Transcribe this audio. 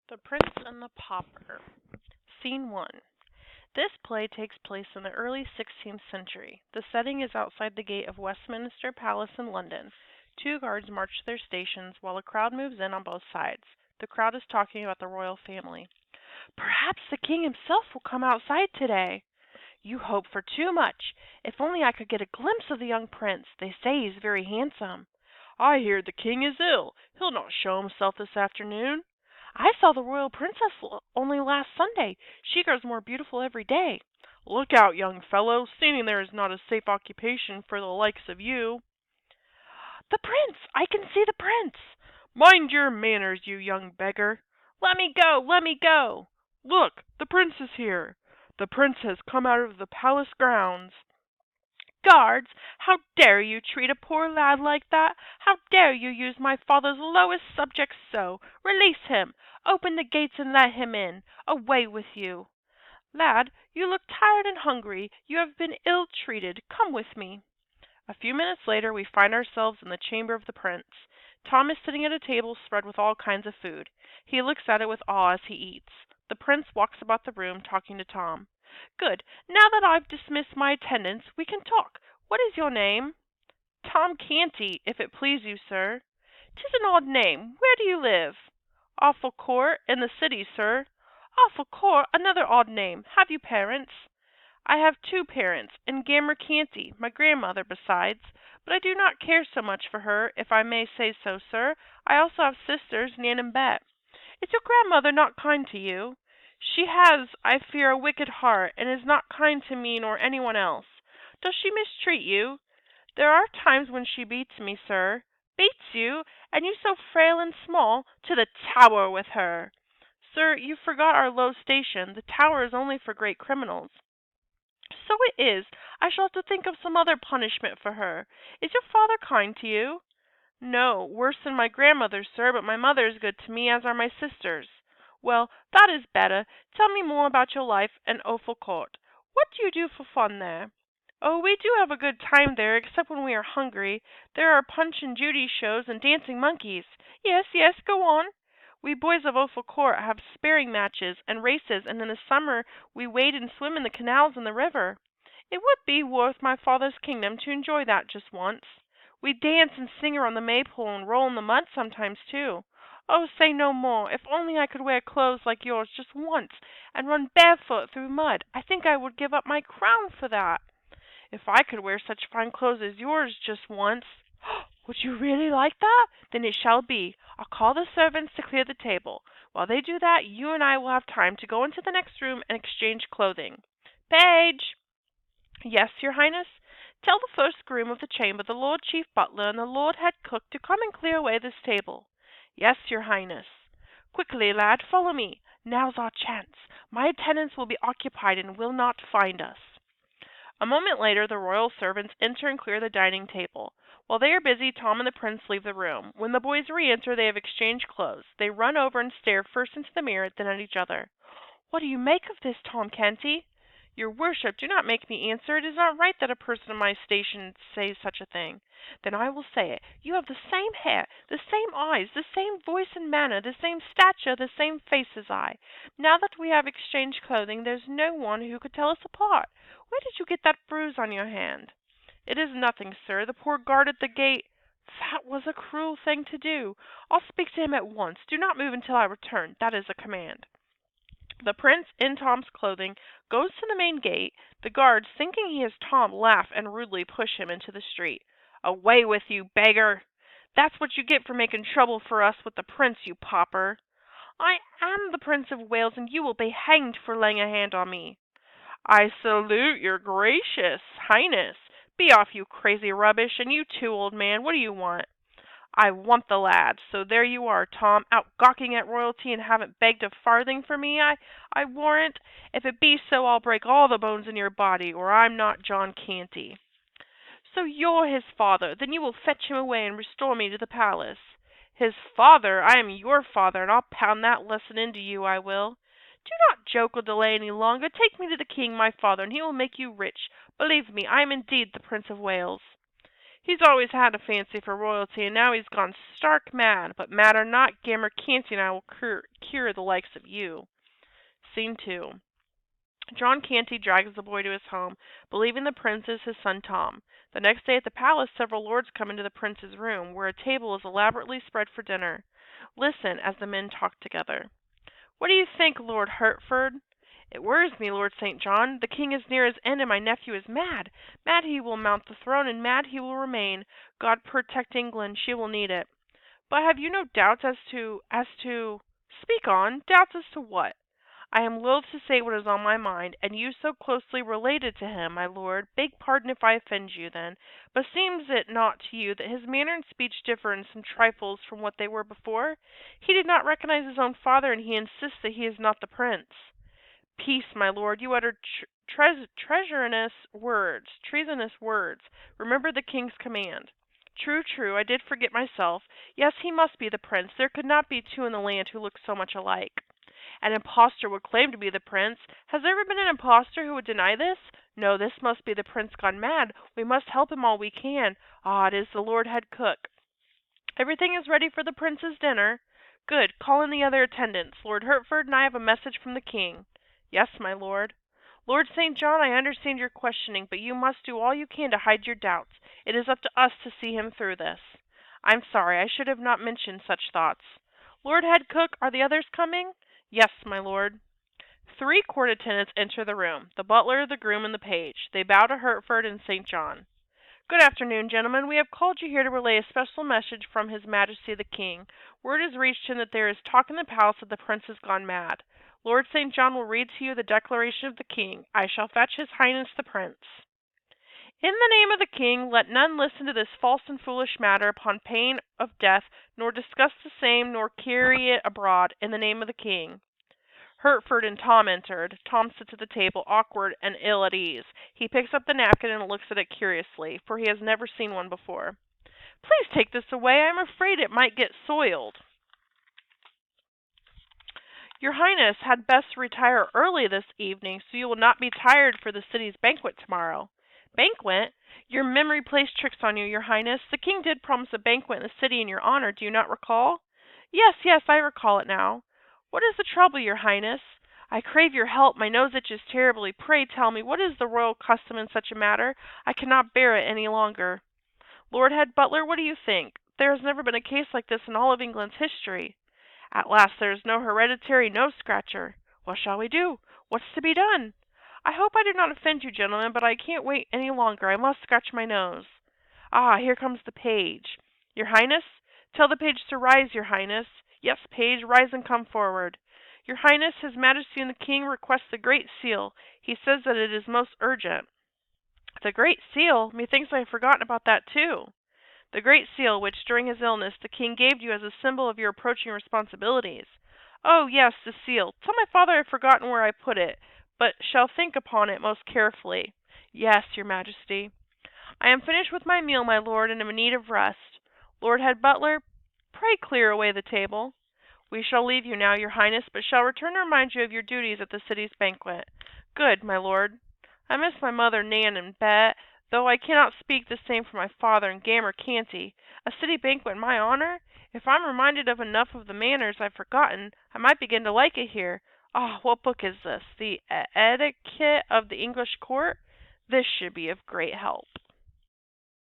The Prince and the Pauper. Scene 1. This play takes place in the early 16th century. The setting is outside the gate of Westminster Palace in London. Two guards march to their stations while a crowd moves in on both sides. The crowd is talking about the royal family. "Perhaps the king himself will come outside today." "You hope for too much. If only I could get a glimpse of the young prince. They say he is very handsome." "I hear the king is ill. He'll not show himself this afternoon." "I saw the royal princess only last Sunday. She grows more beautiful every day." "Look out, young fellow. Standing there is not a safe occupation for the likes of you." "The prince! I can see the prince!" "Mind your manners, you young beggar." "Let me go! Let me go!" "Look, the prince is here. The prince has come out of the palace grounds." "Guards, how dare you treat a poor lad like that? How dare you use my father's lowest subjects so? Release him! Open the gates and let him in. Away with you!" "Lad, you look tired and hungry. You have been ill treated. Come with me." A few minutes later we find ourselves in the chamber of the prince. Tom is sitting at a table spread with all kinds of food. He looks at it with awe as he eats. The prince walks about the room talking to Tom. "Good. Now that I've dismissed my attendants, we can talk. What is your name?" "Tom Canty, if it please you, sir." "'Tis an odd name. Where do you live?" "Offal Court, in the city, sir." "Offal Court, another odd name. Have you parents?" "I have two parents, and Gammer Canty, my grandmother, besides. But I do not care so much for her, if I may say so, sir. I also have sisters, Nan and Bet." "Is your grandmother not kind to you?" "She has, I fear, a wicked heart, and is not kind to me nor anyone else." "Does she mistreat you?" "There are times when she beats me, sir." "Beats you? And you so frail and small? To the Tower with her!" "Sir, you forgot our low station. The Tower is only for great criminals." "So it is. I shall have to think of some other punishment for her. Is your father kind to you?" "No, worse than my grandmother, sir, but my mother is good to me, as are my sisters." "Well, that is better. Tell me more about your life in Offal Court. What do you do for fun there?" "Oh, we do have a good time there, except when we are hungry. There are Punch and Judy shows and dancing monkeys." Yes, yes, go on." "We boys of Offal Court have sparring matches and races, and in the summer we wade and swim in the canals and the river." "It would be worth my father's kingdom to enjoy that just once." "We dance and sing around the maypole and roll in the mud sometimes, too." "Oh, say no more. If only I could wear clothes like yours just once, and run barefoot through mud, I think I would give up my crown for that." "If I could wear such fine clothes as yours just once." "Would you really like that? Then it shall be. I'll call the servants to clear the table. While they do that, you and I will have time to go into the next room and exchange clothing. Page!" "Yes, your highness." "Tell the first groom of the chamber, the Lord Chief Butler, and the Lord Head Cook to come and clear away this table." "Yes, your highness." "Quickly, lad, follow me. Now's our chance. My attendants will be occupied and will not find us." A moment later the royal servants enter and clear the dining table. While they are busy, Tom and the prince leave the room. When the boys re-enter, they have exchanged clothes. They run over and stare first into the mirror, then at each other. "What do you make of this, Tom Canty?" "Your worship, do not make me answer. It is not right that a person of my station say such a thing." "Then I will say it. You have the same hair, the same eyes, the same voice and manner, the same stature, the same face as I. Now that we have exchanged clothing, there's no one who could tell us apart. Where did you get that bruise on your hand?" "It is nothing, sir. The poor guard at the gate—" "That was a cruel thing to do. I'll speak to him at once. Do not move until I return. That is a command." The prince, in Tom's clothing, goes to the main gate. The guards, thinking he is Tom, laugh and rudely push him into the street. "Away with you, beggar! That's what you get for making trouble for us with the prince, you pauper." "I am the Prince of Wales, and you will be hanged for laying a hand on me." "I salute your gracious highness. Be off, you crazy rubbish, and you too, old man. What do you want?" "I want the lad. So there you are, Tom, out gawking at royalty and haven't begged a farthing for me, I warrant. If it be so, I'll break all the bones in your body, or I'm not John Canty." "So you're his father. Then you will fetch him away and restore me to the palace." "His father? I am your father, and I'll pound that lesson into you, I will." "Do not joke or delay any longer. Take me to the king, my father, and he will make you rich. Believe me, I am indeed the Prince of Wales." He's always had a fancy for royalty, and now he's gone stark mad. But mad or not, Gammer Canty and I will cure the likes of you. Scene 2. John Canty drags the boy to his home, believing the prince is his son Tom. The next day at the palace, several lords come into the prince's room, where a table is elaborately spread for dinner. Listen as the men talk together. "What do you think, Lord Hertford?" "It worries me, Lord St. John. The king is near his end, and my nephew is mad. Mad he will mount the throne, and mad he will remain. God protect England, she will need it." "But have you no doubts as to—" "Speak on. Doubts as to what?" "I am loath to say what is on my mind, and you so closely related to him, my lord. Beg pardon if I offend you, then. But seems it not to you that his manner and speech differ in some trifles from what they were before? He did not recognize his own father, and he insists that he is not the prince." "Peace, my lord. You utter treasonous words. Remember the king's command." "True, true. I did forget myself. Yes, he must be the prince. There could not be two in the land who look so much alike." "An impostor would claim to be the prince. Has there ever been an impostor who would deny this? No, this must be the prince gone mad. We must help him all we can. Ah, it is the lord head cook. Everything is ready for the prince's dinner." "Good. Call in the other attendants. Lord Hertford and I have a message from the king." "Yes, my lord." "Lord St. John, I understand your questioning, but you must do all you can to hide your doubts. It is up to us to see him through this." "I'm sorry. I should have not mentioned such thoughts." "Lord Head Cook, are the others coming?" "Yes, my lord." 3 court attendants enter the room, the butler, the groom, and the page. They bow to Hertford and St. John. "Good afternoon, gentlemen. We have called you here to relay a special message from His Majesty the King. Word has reached him that there is talk in the palace that the prince has gone mad. Lord St. John will read to you the declaration of the king. I shall fetch His Highness the Prince." "In the name of the king, let none listen to this false and foolish matter upon pain of death, nor discuss the same, nor carry it abroad. In the name of the king." Hertford and Tom entered. Tom sits at the table, awkward and ill at ease. He picks up the napkin and looks at it curiously, for he has never seen one before. "Please take this away. I am afraid it might get soiled." "Your Highness had best retire early this evening, so you will not be tired for the city's banquet tomorrow." "Banquet? Your memory plays tricks on you, your Highness. The king did promise a banquet in the city in your honor. Do you not recall?" "Yes, yes, I recall it now." "What is the trouble, your Highness?" "I crave your help. My nose itches terribly. Pray tell me, what is the royal custom in such a matter? I cannot bear it any longer." "Lord Head Butler, what do you think? There has never been a case like this in all of England's history." "At last there is no hereditary nose scratcher. What shall we do? What's to be done?" "I hope I do not offend you, gentlemen, but I can't wait any longer. I must scratch my nose." "Ah, here comes the page." "Your Highness?" "Tell the page to rise, your Highness." "Yes, page, rise and come forward." "Your Highness, His Majesty and the King request the Great Seal. He says that it is most urgent." "The Great Seal? Methinks I have forgotten about that too." "The Great Seal which, during his illness, the King gave you as a symbol of your approaching responsibilities." "Oh, yes, the seal. Tell my father I have forgotten where I put it, but shall think upon it most carefully." "Yes, your Majesty." "I am finished with my meal, my lord, and am in need of rest. Lord Head Butler, pray clear away the table." "We shall leave you now, your Highness, but shall return to remind you of your duties at the city's banquet." "Good, my lord." "I miss my mother, Nan, and Bet, though I cannot speak the same for my father and Gammer Canty. A city banquet in my honor? If I'm reminded of enough of the manners I've forgotten, I might begin to like it here. Ah, what book is this? The Etiquette of the English Court? This should be of great help."